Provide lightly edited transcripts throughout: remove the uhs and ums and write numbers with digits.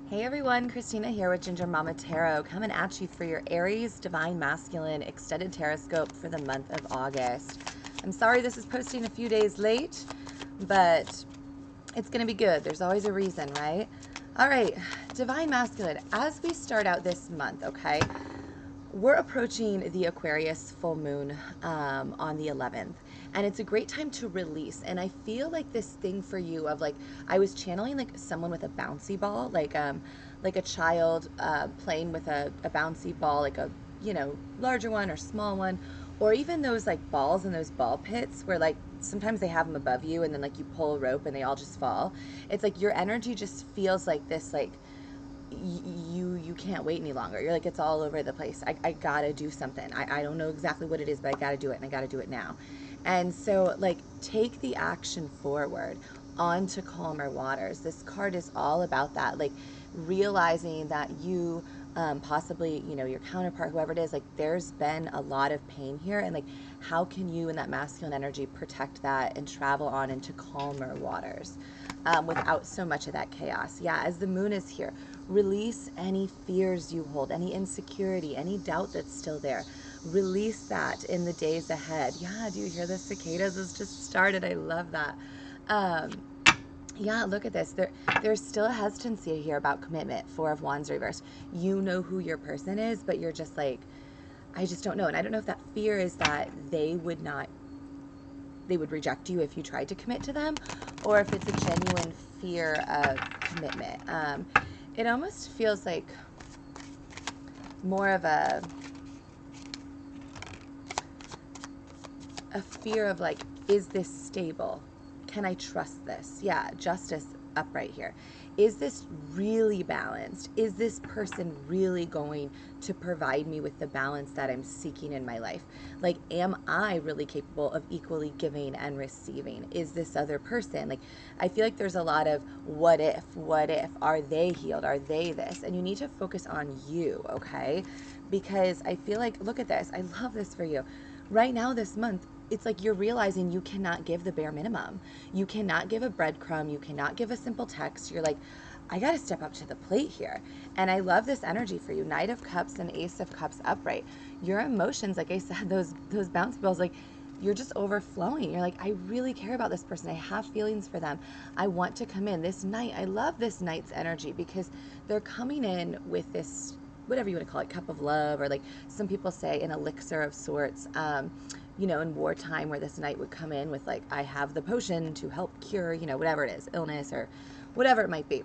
Hey everyone, Christina here with Ginger Mama Tarot, coming at you for your Aries Divine Masculine Extended Tarotscope for the month of August. I'm sorry this is posting a few days late, but it's going to be good. There's always a reason, right? All right, Divine Masculine, as we start out this month, okay, we're approaching the Aquarius full moon on the 11th, and it's a great time to release. And I feel like this thing for you of like, I was channeling like someone with a bouncy ball, like a child playing with a bouncy ball, like a larger one or small one, or even those like balls in those ball pits where like sometimes they have them above you and then like you pull a rope and they all just fall. It's like your energy just feels like this, like you can't wait any longer. You're like, it's all over the place. I gotta do something. I don't know exactly what it is, but I gotta do it, and I gotta do it now. And so like, take the action forward onto calmer waters. This card is all about that, like realizing that you possibly, your counterpart, whoever it is, like there's been a lot of pain here, and like how can you in that masculine energy protect that and travel on into calmer waters without so much of that chaos. Yeah, as the moon is here, release any fears you hold, any insecurity, any doubt that's still there. Release that in the days ahead. Yeah, do you hear the cicadas has just started? I love that. Um, yeah, look at this. There's still a hesitancy here about commitment. Four of Wands reversed. You know who your person is, but you're just like, I just don't know. And I don't know if that fear is that they would reject you if you tried to commit to them, or if it's a genuine fear of commitment. It almost feels like more of a fear of like, is this stable? Can I trust this? Yeah, justice upright here. Is this really balanced? Is this person really going to provide me with the balance that I'm seeking in my life? Like, am I really capable of equally giving and receiving? Is this other person? Like, I feel like there's a lot of what if, are they healed? Are they this? And you need to focus on you, okay? Because I feel like, look at this. I love this for you. Right now, this month, it's like you're realizing you cannot give the bare minimum. You cannot give a breadcrumb. You cannot give a simple text. You're like, I got to step up to the plate here. And I love this energy for you. Knight of Cups and Ace of Cups upright. Your emotions, like I said, those bounce balls, like you're just overflowing. You're like, I really care about this person. I have feelings for them. I want to come in. This Knight, I love this Knight's energy because they're coming in with this, whatever you want to call it, cup of love, or like some people say an elixir of sorts. In wartime, where this Knight would come in with like, I have the potion to help cure, whatever it is, illness or whatever it might be.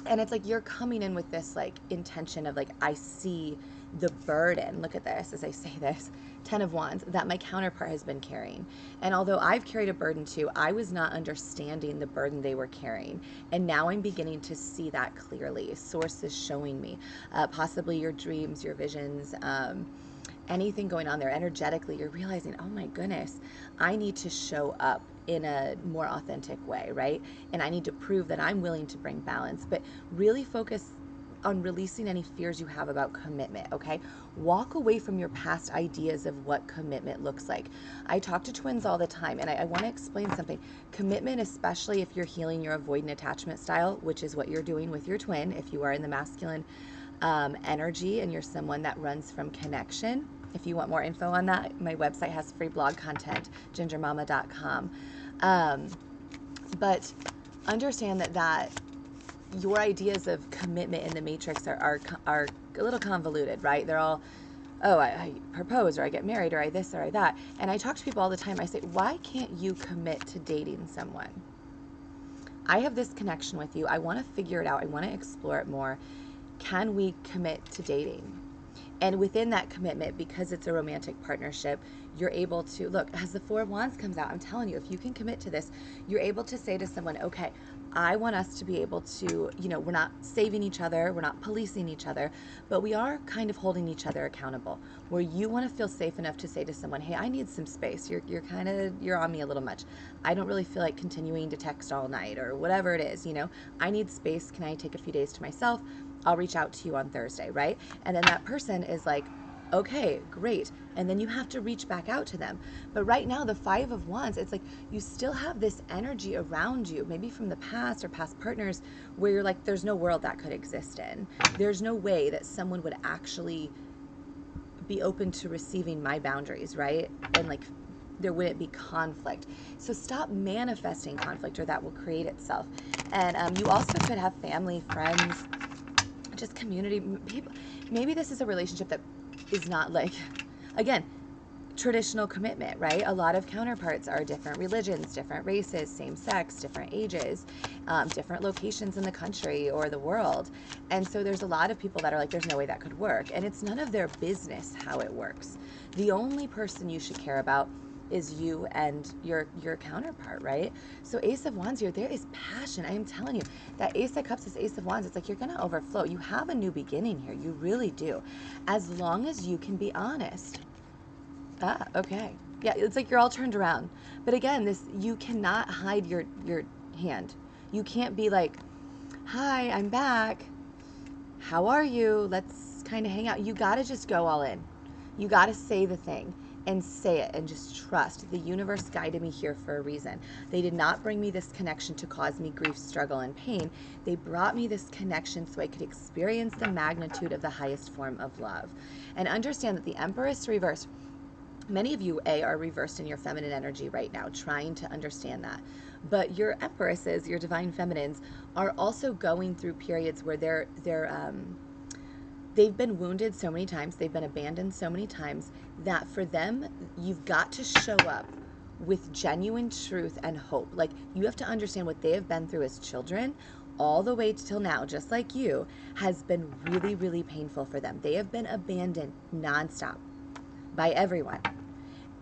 And it's like you're coming in with this like intention of like, I see the burden, look at this as I say this, 10 of Wands, that my counterpart has been carrying. And although I've carried a burden too, I was not understanding the burden they were carrying, and now I'm beginning to see that clearly. Source is showing me possibly your dreams, your visions, anything going on there energetically. You're realizing, oh my goodness, I need to show up in a more authentic way, right? And I need to prove that I'm willing to bring balance, but really focus on releasing any fears you have about commitment, okay? Walk away from your past ideas of what commitment looks like. I talk to twins all the time, and I want to explain something. Commitment, especially if you're healing your avoidant attachment style, which is what you're doing with your twin, if you are in the masculine energy and you're someone that runs from connection. If you want more info on that, my website has free blog content, gingermama.com. But understand that your ideas of commitment in the matrix are a little convoluted, right? They're all, oh, I propose, or I get married, or I this, or I that. And I talk to people all the time. I say, why can't you commit to dating someone? I have this connection with you. I want to figure it out. I want to explore it more. Can we commit to dating? And within that commitment, because it's a romantic partnership, you're able to, look, as the Four of Wands comes out, I'm telling you, if you can commit to this, you're able to say to someone, okay, I want us to be able to, we're not saving each other, we're not policing each other, but we are kind of holding each other accountable, where you want to feel safe enough to say to someone, hey, I need some space. You're on me a little much. I don't really feel like continuing to text all night, or whatever it is, I need space. Can I take a few days to myself? I'll reach out to you on Thursday, right? And then that person is like, Okay, great. And then you have to reach back out to them. But right now, the Five of Wands, it's like you still have this energy around you, maybe from the past or past partners, where you're like, there's no world that could exist in. There's no way that someone would actually be open to receiving my boundaries, right? And like, there wouldn't be conflict. So stop manifesting conflict, or that will create itself. And you also could have family, friends, just community people. Maybe this is a relationship that is not like, again, traditional commitment, right? A lot of counterparts are different religions, different races, same sex, different ages, different locations in the country or the world. And so there's a lot of people that are like, there's no way that could work. And it's none of their business how it works. The only person you should care about is you and your counterpart, right? So Ace of Wands here, there is passion. I am telling you, that Ace of Cups is Ace of Wands. It's like you're going to overflow. You have a new beginning here. You really do. As long as you can be honest. Ah, okay. Yeah, it's like you're all turned around. But again, this, you cannot hide your hand. You can't be like, "Hi, I'm back. How are you? Let's kind of hang out." You got to just go all in. You got to say the thing and say it and just trust. The universe guided me here for a reason. They did not bring me this connection to cause me grief, struggle, and pain. They brought me this connection so I could experience the magnitude of the highest form of love. And understand that the Empress reversed. Many of you, are reversed in your feminine energy right now, trying to understand that. But your empresses, your divine feminines, are also going through periods where they've been wounded so many times, they've been abandoned so many times, that for them, you've got to show up with genuine truth and hope. Like, you have to understand what they have been through as children all the way till now, just like you, has been really, really painful for them. They have been abandoned nonstop by everyone.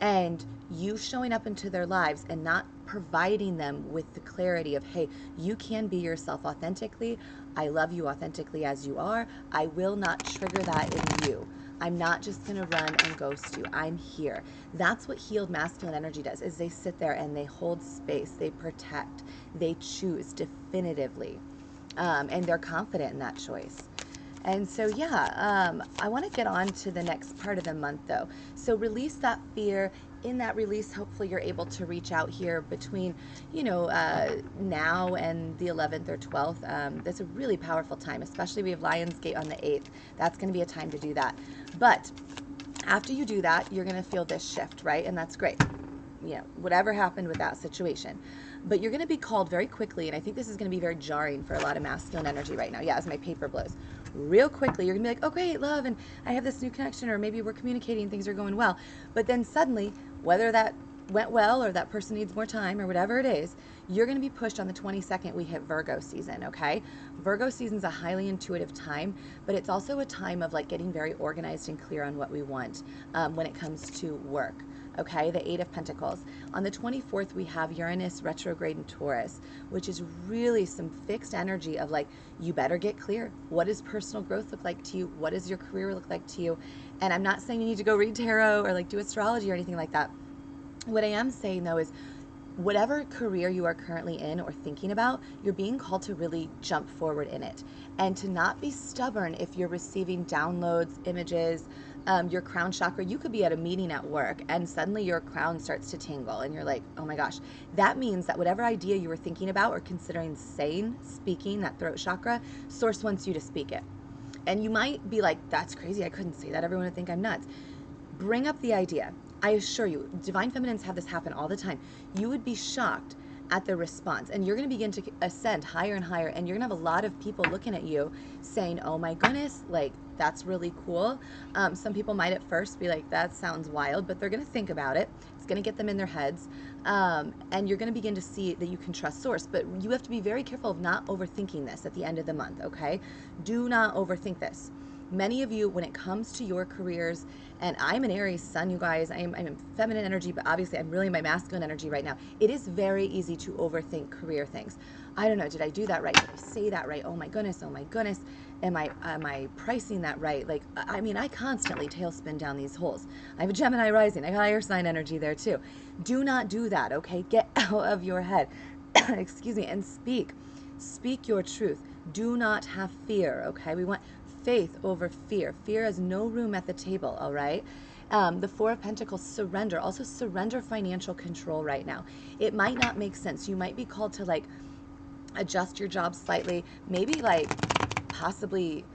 And you showing up into their lives and not providing them with the clarity of, hey, you can be yourself authentically. I love you authentically as you are. I will not trigger that in you. I'm not just going to run and ghost you. I'm here. That's what healed masculine energy does, is they sit there and they hold space. They protect. They choose definitively. And they're confident in that choice. And so, yeah, I want to get on to the next part of the month, though. So release that fear. In that release, hopefully you're able to reach out here between, now and the 11th or 12th. That's a really powerful time, especially we have Lionsgate on the 8th. That's going to be a time to do that. But after you do that, you're going to feel this shift, right? And that's great. Whatever happened with that situation. But you're going to be called very quickly, and I think this is going to be very jarring for a lot of masculine energy right now. Yeah, as my paper blows. Real quickly, you're going to be like, oh, great, love, and I have this new connection, or maybe we're communicating, things are going well. But then suddenly, whether that went well or that person needs more time or whatever it is, you're going to be pushed on the 22nd. We hit Virgo season, okay? Virgo season's a highly intuitive time, but it's also a time of like getting very organized and clear on what we want when it comes to work. Okay, the 8 of Pentacles. On the 24th, we have Uranus retrograde in Taurus, which is really some fixed energy of like, you better get clear. What does personal growth look like to you? What does your career look like to you? And I'm not saying you need to go read tarot or like do astrology or anything like that. What I am saying though is, whatever career you are currently in or thinking about, you're being called to really jump forward in it and to not be stubborn if you're receiving downloads, images, your crown chakra. You could be at a meeting at work and suddenly your crown starts to tingle and you're like, oh my gosh. That means that whatever idea you were thinking about or considering saying, speaking, that throat chakra, source wants you to speak it. And you might be like, that's crazy, I couldn't say that, everyone would think I'm nuts. Bring up the idea. I assure you, divine feminines have this happen all the time. You would be shocked at the response, and you're going to begin to ascend higher and higher, and you're going to have a lot of people looking at you saying, oh my goodness, like, that's really cool. Some people might at first be like, that sounds wild, but they're going to think about it. It's going to get them in their heads, and you're going to begin to see that you can trust source. But you have to be very careful of not overthinking this at the end of the month, okay? Do not overthink this. Many of you, when it comes to your careers, and I'm an Aries sun, you guys, I'm in feminine energy, but obviously I'm really in my masculine energy right now. It is very easy to overthink career things. I don't know, did I do that right? Did I say that right? Oh my goodness, am I pricing that right? Like, I mean, I constantly tailspin down these holes. I have a Gemini rising, I got air sign energy there too. Do not do that, okay? Get out of your head, excuse me, and speak your truth. Do not have fear, okay? We want faith over fear. Fear has no room at the table, all right? The Four of Pentacles, surrender. Also surrender financial control right now. It might not make sense. You might be called to like adjust your job slightly, maybe like possibly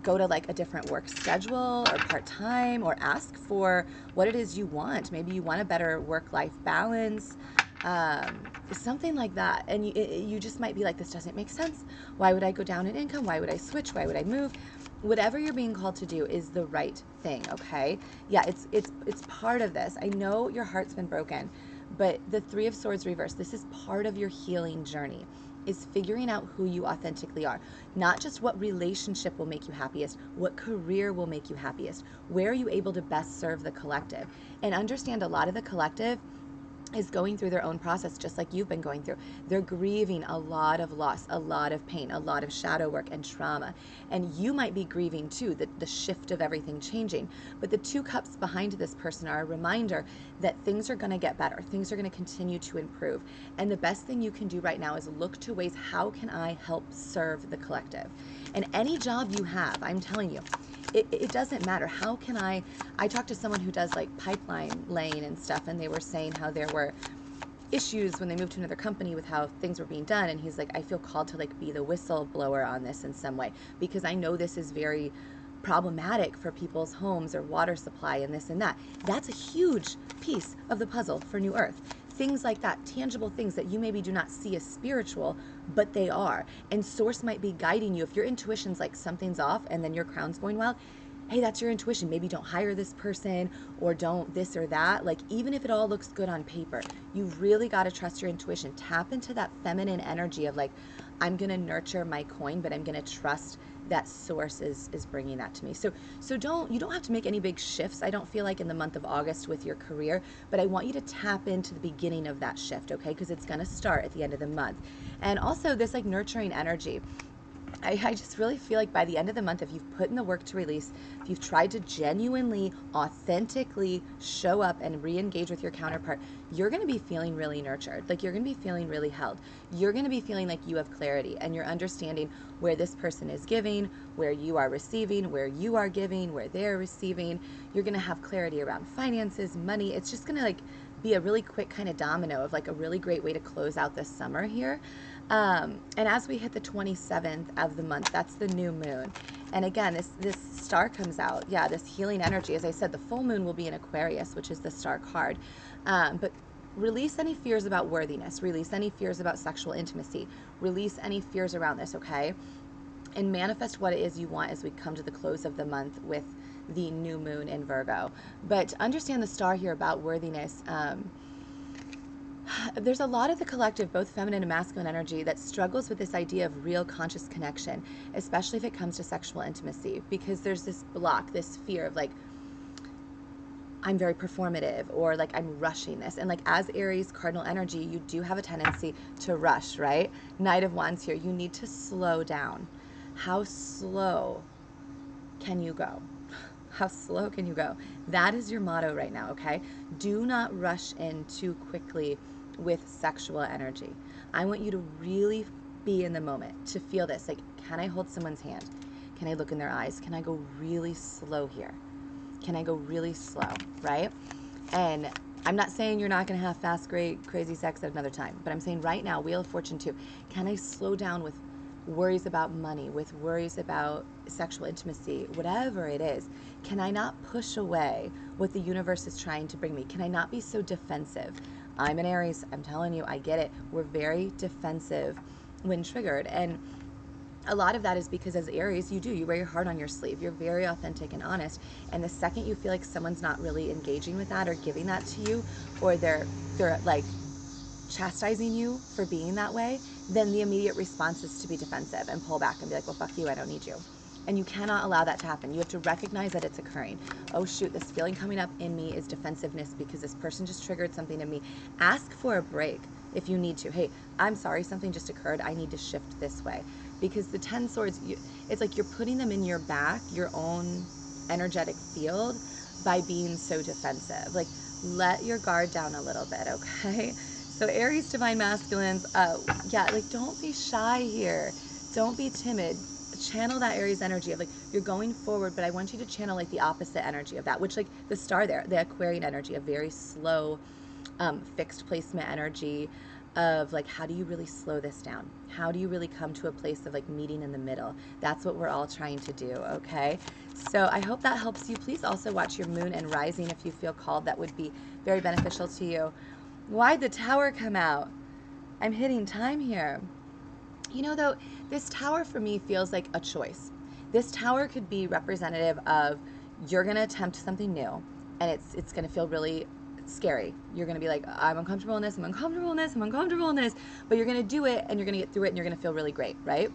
go to like a different work schedule or part-time, or ask for what it is you want. Maybe you want a better work-life balance, something like that. And you just might be like, this doesn't make sense. Why would I go down in income? Why would I switch? Why would I move? Whatever you're being called to do is the right thing, okay? Yeah, it's part of this. I know your heart's been broken, but the Three of Swords reversed, this is part of your healing journey, is figuring out who you authentically are. Not just what relationship will make you happiest, what career will make you happiest. Where are you able to best serve the collective? And understand a lot of the collective is going through their own process, just like you've been going through. They're grieving a lot of loss, a lot of pain, a lot of shadow work and trauma. And you might be grieving too, the shift of everything changing. But the two cups behind this person are a reminder that things are going to get better. Things are going to continue to improve. And the best thing you can do right now is look to ways, how can I help serve the collective? And any job you have, I'm telling you, it doesn't matter. How can I talked to someone who does like pipeline laying and stuff, and they were saying how there were issues when they moved to another company with how things were being done. And he's like, I feel called to like be the whistleblower on this in some way, because I know this is very problematic for people's homes or water supply and this and that. That's a huge piece of the puzzle for New Earth. Things like that, tangible things that you maybe do not see as spiritual, but they are. And source might be guiding you. If your intuition's like something's off and then your crown's going wild, hey, that's your intuition. Maybe don't hire this person, or don't this or that. Like, even if it all looks good on paper, you've really got to trust your intuition. Tap into that feminine energy of like, I'm going to nurture my coin, but I'm going to trust that source is bringing that to me. So you don't have to make any big shifts, I don't feel like, in the month of August with your career, but I want you to tap into the beginning of that shift, okay? Because it's going to start at the end of the month. And also this like nurturing energy, I just really feel like by the end of the month, if you've put in the work to release, if you've tried to genuinely, authentically show up and re-engage with your counterpart, you're going to be feeling really nurtured. Like, you're going to be feeling really held. You're going to be feeling like you have clarity, and you're understanding where this person is giving, where you are receiving, where you are giving, where they're receiving. You're going to have clarity around finances, money. It's just going to like be a really quick kind of domino of like a really great way to close out this summer here. And as we hit the 27th of the month, that's the new moon. And again, this star comes out. Yeah, this healing energy. As I said, the full moon will be in Aquarius, which is the star card. But release any fears about worthiness. Release any fears about sexual intimacy. Release any fears around this, okay? And manifest what it is you want as we come to the close of the month with the new moon in Virgo. But understand the star here about worthiness. There's a lot of the collective, both feminine and masculine energy, that struggles with this idea of real conscious connection, especially if it comes to sexual intimacy, because there's this block, this fear of like, I'm very performative, or like I'm rushing this. And like, as Aries cardinal energy, you do have a tendency to rush, right? Knight of Wands here, you need to slow down. How slow can you go? How slow can you go? That is your motto right now, okay? Do not rush in too quickly with sexual energy. I want you to really be in the moment, to feel this. Like, can I hold someone's hand? Can I look in their eyes? Can I go really slow here? Can I go really slow, right? And I'm not saying you're not going to have fast, great, crazy sex at another time, but I'm saying right now, Wheel of Fortune 2, can I slow down with worries about money, with worries about sexual intimacy, whatever it is? Can I not push away what the universe is trying to bring me? Can I not be so defensive? I'm an Aries. I'm telling you, I get it. We're very defensive when triggered. And a lot of that is because as Aries, you wear your heart on your sleeve. You're very authentic and honest. And the second you feel like someone's not really engaging with that or giving that to you, or they're like chastising you for being that way, then the immediate response is to be defensive and pull back and be like, well, fuck you, I don't need you. And you cannot allow that to happen. You have to recognize that it's occurring. Oh shoot, this feeling coming up in me is defensiveness because this person just triggered something in me. Ask for a break if you need to. Hey, I'm sorry, something just occurred. I need to shift this way. Because the 10 swords, it's like you're putting them in your back, your own energetic field, by being so defensive. Like, let your guard down a little bit, okay? So Aries, divine masculines, yeah, like, don't be shy here. Don't be timid. channel that Aries energy of like, you're going forward, but I want you to channel like the opposite energy of that, which like the star there, the Aquarian energy, a very slow, fixed placement energy of like, how do you really slow this down? How do you really come to a place of like meeting in the middle? That's what we're all trying to do, okay? So I hope that helps you. Please also watch your moon and rising if you feel called. That would be very beneficial to you. Why'd the Tower come out? I'm hitting time here. You know, though, this Tower for me feels like a choice. This Tower could be representative of you're going to attempt something new, and it's going to feel really scary. You're going to be like, I'm uncomfortable in this, I'm uncomfortable in this, I'm uncomfortable in this, but you're going to do it, and you're going to get through it, and you're going to feel really great, right?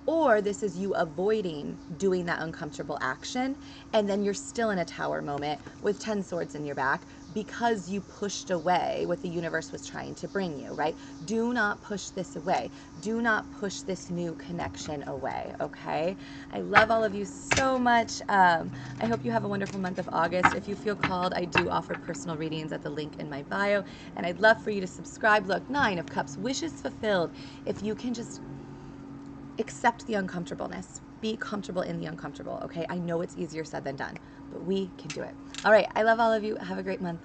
Or this is you avoiding doing that uncomfortable action, and then you're still in a Tower moment with 10 swords in your back because you pushed away what the universe was trying to bring you, right? Do not push this away. Do not push this new connection away, okay? I love all of you so much. I hope you have a wonderful month of August. If you feel called, I do offer personal readings at the link in my bio, and I'd love for you to subscribe. Look, 9 of Cups, wishes fulfilled. If you can just accept the uncomfortableness. Be comfortable in the uncomfortable, okay? I know it's easier said than done, but we can do it. All right, I love all of you. Have a great month.